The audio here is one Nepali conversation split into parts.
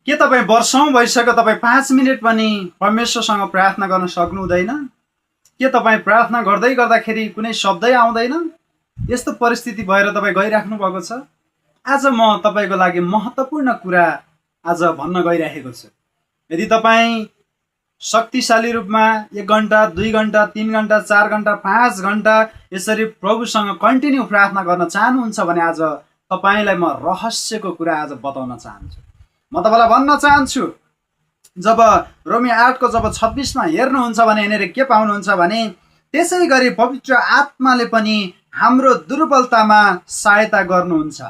के तपाईँ वर्षौं भइसक्यो तपाईँ 5 मिनेट पनि परमेश्वरसँग प्रार्थना गर्न सक्नु हुँदैन? के तपाईँ प्रार्थना गर्दै गर्दाखेरि कुनै शब्दै आउँदैन? यस्तो परिस्थिति भएर तपाईँ गइराख्नु भएको छ? आज म तपाईँको लागि महत्त्वपूर्ण कुरा आज भन्न गइरहेको छु। यदि तपाईँ शक्तिशाली रूपमा 1 घण्टा, 2 घण्टा, 3 घण्टा, 4 घण्टा, 5 घण्टा यसरी प्रभुसँग कन्टिन्यू प्रार्थना गर्न चाहनुहुन्छ भने आज तपाईँलाई म रहस्यको कुरा आज बताउन चाहन्छु। म तपाईँलाई भन्न चाहन्छु, जब रोमी 8 को जब 26 मा हेर्नुहुन्छ भने यहाँनिर के पाउनुहुन्छ भने, त्यसै गरी पवित्र आत्माले पनि हाम्रो दुर्बलतामा सहायता गर्नुहुन्छ।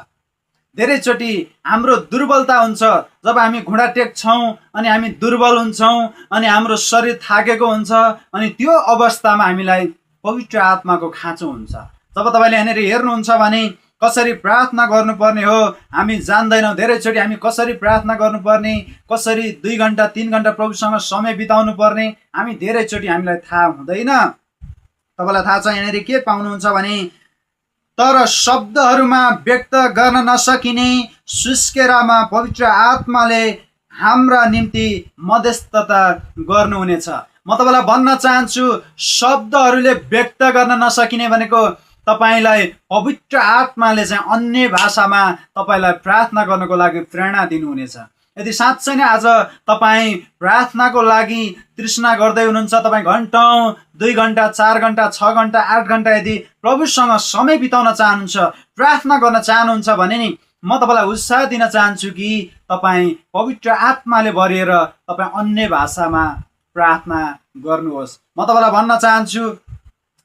धेरैचोटि हाम्रो दुर्बलता हुन्छ जब हामी घुँडा टेक्छौँ अनि हामी दुर्बल हुन्छौँ अनि हाम्रो शरीर थाकेको हुन्छ अनि त्यो अवस्थामा हामीलाई पवित्र आत्माको खाँचो हुन्छ। जब तपाईँले यहाँनिर हेर्नुहुन्छ भने कसरी प्रार्थना गर्नुपर्ने हो हामी जान्दैनौँ। धेरैचोटि हामी कसरी प्रार्थना गर्नुपर्ने, कसरी 2 घण्टा 3 घण्टा प्रभुसँग समय बिताउनु पर्ने हामी धेरैचोटि हामीलाई थाहा हुँदैन। तपाईँलाई थाहा छ यहाँनिर के पाउनुहुन्छ भने, तर शब्दहरूमा व्यक्त गर्न नसकिने सुस्केरामा पवित्र आत्माले हाम्रा निम्ति मध्यस्थता गर्नुहुनेछ। म तपाईँलाई भन्न चाहन्छु, शब्दहरूले व्यक्त गर्न नसकिने भनेको तपाईलाई पवित्र आत्माले चाहिँ अन्य भाषामा तपाईलाई प्रार्थना गर्नको लागि प्रेरणा दिनुहुनेछ। यदि साँच्चै नै आज तपाईँ प्रार्थनाको लागि तृष्णा गर्दै हुनुहुन्छ, तपाईँ घन्टौं 2 घण्टा 4 घण्टा 6 घण्टा 8 घण्टा यदि प्रभुसँग समय बिताउन चाहनुहुन्छ, प्रार्थना गर्न चाहनुहुन्छ भने नि म तपाईँलाई उत्साह दिन चाहन्छु कि तपाईँ पवित्र आत्माले भरिएर तपाईँ अन्य भाषामा प्रार्थना गर्नुहोस्। म तपाईँलाई भन्न चाहन्छु,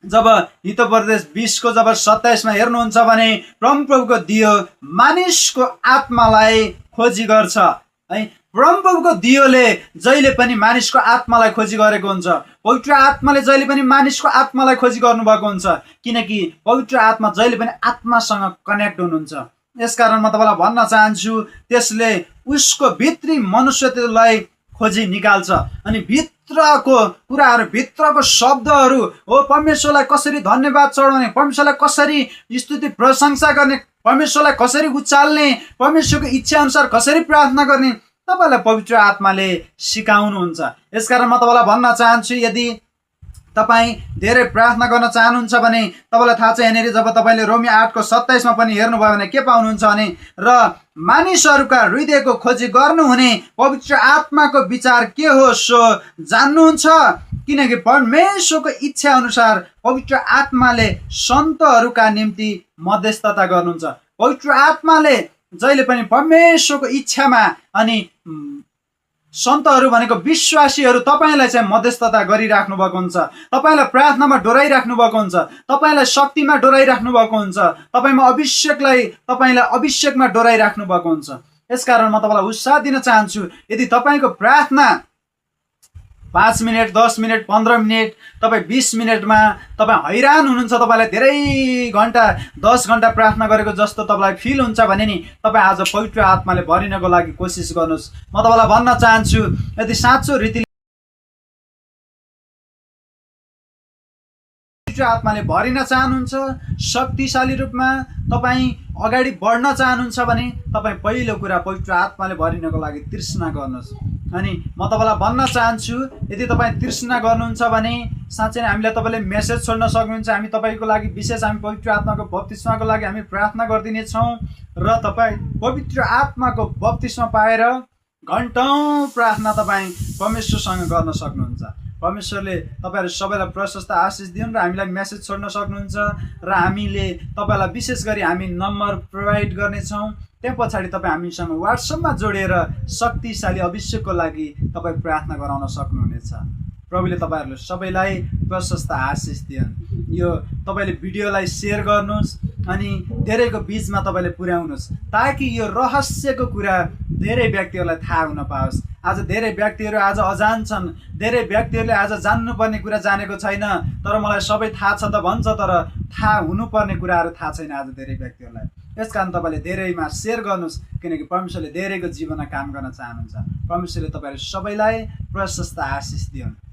जब हितोपदेश 20 को जब 27 मा हेर्नुहुन्छ भने परमप्रभुको दियो मानिसको आत्मालाई खोजी गर्छ है। परमप्रभुको दियोले जहिले पनि मानिसको आत्मालाई खोजी गरेको हुन्छ। पवित्र आत्माले जहिले पनि मानिसको आत्मालाई खोजी गर्नुभएको हुन्छ, किनकि पवित्र आत्मा जहिले पनि आत्मासँग कनेक्ट हुनुहुन्छ। यसकारण म तपाईँलाई भन्न चाहन्छु, त्यसले उसको भित्री मनुष्यतालाई खोजी निकाल्छ अनि भित्रको कुराहरू, भित्रको शब्दहरू हो, परमेश्वरलाई कसरी धन्यवाद चढाउने, परमेश्वरलाई कसरी स्तुति प्रशंसा गर्ने, परमेश्वरलाई कसरी उचाल्ने, परमेश्वरको इच्छा अनुसार कसरी प्रार्थना गर्ने तपाईलाई पवित्र आत्माले सिकाउनुहुन्छ। यसकारण म तपाईँलाई भन्न चाहन्छु, यदि तपाईँ धेरै प्रार्थना गर्न चाहनुहुन्छ भने तपाईँलाई थाहा छ यहाँनिर जब तपाईँले रोमी 8 को 27 मा पनि हेर्नुभयो भने के पाउनुहुन्छ भने, र मानिसहरूका हृदयको खोजी गर्नुहुने पवित्र आत्माको विचार के हो सो जान्नुहुन्छ, किनकि परमेश्वरको इच्छा अनुसार पवित्र आत्माले सन्तहरूका निम्ति मध्यस्थता गर्नुहुन्छ। पवित्र आत्माले जहिले पनि परमेश्वरको इच्छामा अनि सन्तहरू भनेको विश्वासीहरू तपाईँलाई चाहिँ मध्यस्थता गरिराख्नु भएको हुन्छ, तपाईँलाई प्रार्थनामा डोराइराख्नु भएको हुन्छ, तपाईँलाई शक्तिमा डोराइराख्नु भएको हुन्छ, तपाईँलाई अभिषेकमा डोराइराख्नु भएको हुन्छ। यसकारण म तपाईँलाई उत्साह दिन चाहन्छु, यदि तपाईँको प्रार्थना 5 मिनट 10 मिनट 15 मिनट तपाईँ 20 मिनटमा तपाईँ हैरान हुनुहुन्छ, तपाईँलाई धेरै घण्टा 10 घण्टा प्रार्थना गरेको जस्तो तपाईँलाई फिल हुन्छ भने नि तपाईँ आज पवित्र आत्माले भरिनको लागि कोसिस गर्नुहोस्। म तपाईँलाई भन्न चाहन्छु, यदि साँचो रीतिले पवित्र आत्माले भरिन चाहनुहुन्छ, शक्तिशाली रूपमा तपाईँ अगाडि बढ्न चाहनुहुन्छ भने तपाईँ पहिलो कुरा पवित्र आत्माले भरिनको लागि तृष्णा गर्नुहोस्। अनि म तपाईँलाई भन्न चाहन्छु, यदि तपाईँ तृष्णा गर्नुहुन्छ भने साँच्चै नै हामीलाई तपाईँले मेसेज छोड्न सक्नुहुन्छ। हामी तपाईँको लागि विशेष हामी पवित्र आत्माको बप्तिस्माको लागि हामी प्रार्थना गरिदिनेछौँ र तपाईँ पवित्र आत्माको बप्तिस्मा पाएर घन्टौं प्रार्थना तपाईँ परमेश्वरसँग गर्न सक्नुहुन्छ। परमेश्वरले तपाईँहरू सबैलाई प्रशस्त आशिष दिउन् र हामीलाई मेसेज छोड्न सक्नुहुन्छ र हामीले तपाईँलाई विशेष गरी हामी नम्बर प्रोभाइड गर्नेछौँ। त्यहाँ पछाडि तपाईँ हामीसँग व्हाट्सएपमा जोडेर शक्तिशाली अभिषेकको लागि तपाईँ प्रार्थना गराउन सक्नुहुनेछ। प्रभुले तपाईँहरूले सबैलाई प्रशस्त आशिष दिउन्। यो तपाईँले भिडियोलाई सेयर गर्नुहोस् अनि धेरैको बिचमा तपाईँले पुर्याउनुहोस्, ताकि यो रहस्यको कुरा धेरै व्यक्तिहरूलाई थाहा हुन पाओस्। आज धेरै व्यक्तिहरू आज अजान छन्, धेरै व्यक्तिहरूले आज जान्नुपर्ने कुरा जानेको छैन, तर मलाई सबै थाहा छ त भन्छ, तर थाहा हुनुपर्ने कुराहरू थाहा छैन आज धेरै व्यक्तिहरूलाई। यसकारण तपाईँले धेरैमा सेयर गर्नुहोस्, किनकि परमेश्वरले धेरैको जीवनमा काम गर्न चाहनुहुन्छ। परमेश्वरले तपाईँहरू सबैलाई प्रशस्त आशिष दिउन्।